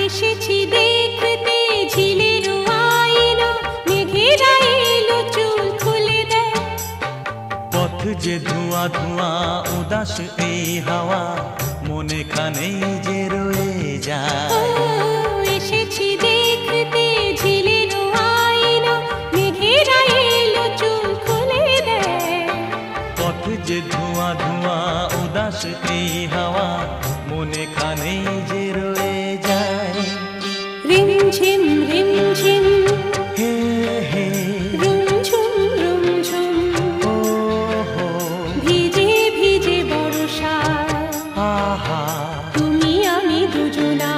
এসেছি দেখতে ঝিলের আয়না, মেঘেরা এলো চুল খুলে দেয়। পথ যে ধোঁয়া ধোঁয়া উদাস এই হাওয়া, মনে খানেই যে রয়ে যায়। এসেছি দেখতে ঝিলের আয়না, মেঘেরা এলো চুল খুলে দেয়। পথ যে ধোঁয়া ধোঁয়া উদাস এই হাওয়া, মনে খানেই যে রয়ে যায়। রিমঝিম রিমঝিম হে হে রুমঝুম রুমঝুম, ও হো ভিজে ভিজে বর্ষা, আহা তুমি আমি দুজনা